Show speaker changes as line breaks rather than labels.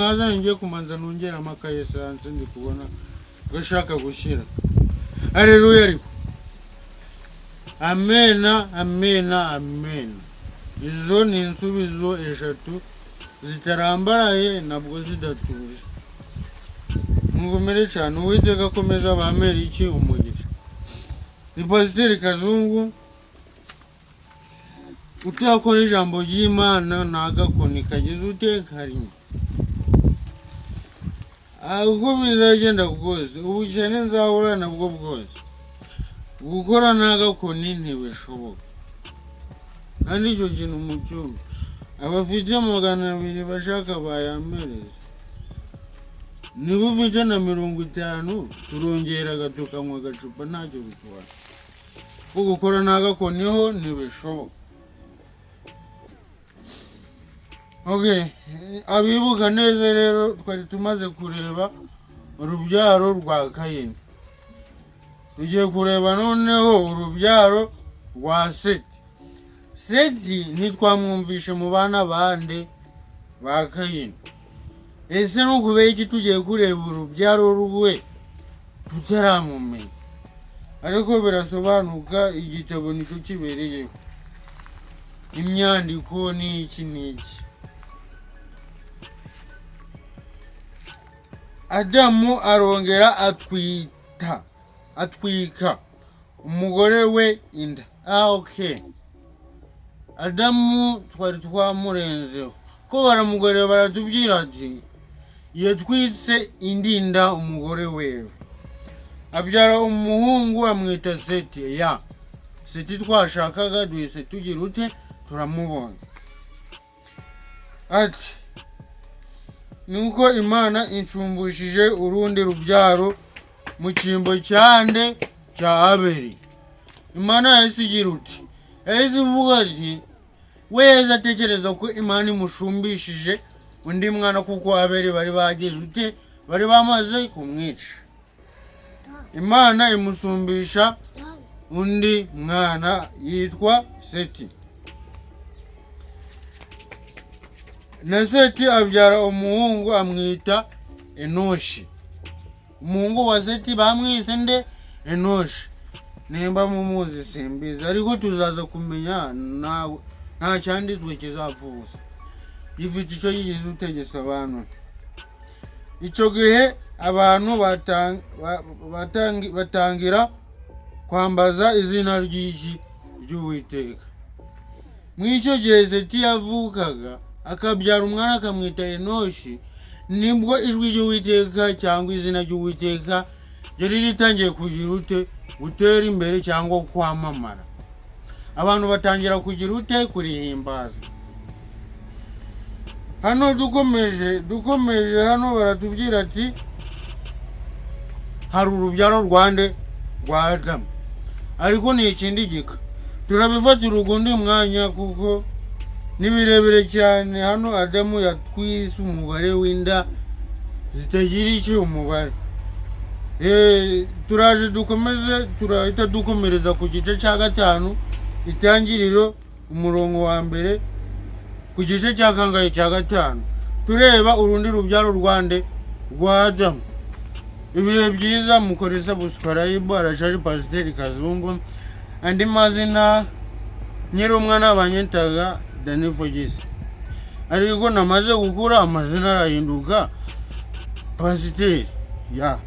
kaza ngiye kumanza nongera amakaye sanze ndi kubona gashaka gushira. Haleluya ariko. Amena, amena, amena. Izo ni insubizo eshatu zitarambaraye nabwo zidatuje. Mugomere cyane Uwiteka akomeza abamera iki umugisha. Ni Pasiteri Kazungu utakora ijambo ry'Imana nagakoni kagize utekariye. Uko bizagenda bwose ubukene nzahura nabwo bwose gukora nagakoni ntibishoboka. Kandi icyo kintu mu cyumba abafite 200 bashaka bayamereza. Niba ufite na 50 turongera tukanywa agacupa ntacyo bitwara. Gukora nagakoni ho ntibishoboka. Okay, abibuka neza rero twari tumaze kureba urubyaro rwa Kayini. Tugiye kureba noneho urubyaro rwa Seti. Seti ntitwamwumvishe mu bana bande ba Kayini. Ese nukubera iki tugiye kureba urubyaro rwe tutaramumenya? Ariko birasobanuka igitabo nicyo kibereyeho. Imyandiko ni iki n'iki. Adamu arongera atwika umugore we inda. Okay. Adamu twari twamurenzeho ko baramugore baratubwira ati yatwitse indinda umugore wewe. Abyara umuhungu amwita Seti. Ya Seti twashakaga duhise tugira ute turamubona. Ati nuko Imana incumbushije urundi rubyaro mu cyimbo cyande cya Abeli. Imana yasigira uti ivuga ati weza atekereza ko Imana imushumbishije undi mwana kuko Abeli bari bagize ute bari bamaze kumwica. Imana imusumbisha undi mwana yitwa Seti. Na Seti abyara umuhungu amwita Enoshi. Umuhungu wa Seti bamwise nde Enoshi. Nimba mumuzi simbizi ariko tuzaza kumenya nta cyanditswe kizavuza. Gifite icyo yigize utegesa abantu. Icyo gihe abantu batangira kwambaza izina ry'Uwiteka. Mw'icyo gihe Seti yavukaga akabyara umwana akamwita Enoshi, nibwo ijwi ry'Uwiteka cyangwa izina ry'Uwiteka yari ritangiye kugira ute gutera imbere cyangwa kwamamara. Abantu batangira kugira ute kurihimbaza. Hano dukomeje hano baratubwira ati hari urubyaro rwande rwa Adamu. Ariko ni ikindi gika turabifatira ugundi mwanya kuko ni birebire cyane. Hano Adamu yatwise umubare w'inda zitagira iki umubare. Turaje dukomeze turahita dukomereza ku gice cya 5 itangiriro umurongo wa mbere ku gice cya kangahe cya 5 tureba urundi rubyaro rwande rwa Adamu. Ibihe byiza mukore subscribe. Arashari Pasiteri Kazungu andi mazina nyiri umwana banyitaga Dani Fogisi. Ariko namaze gukura amazina arahinduka Pasiteri. Ya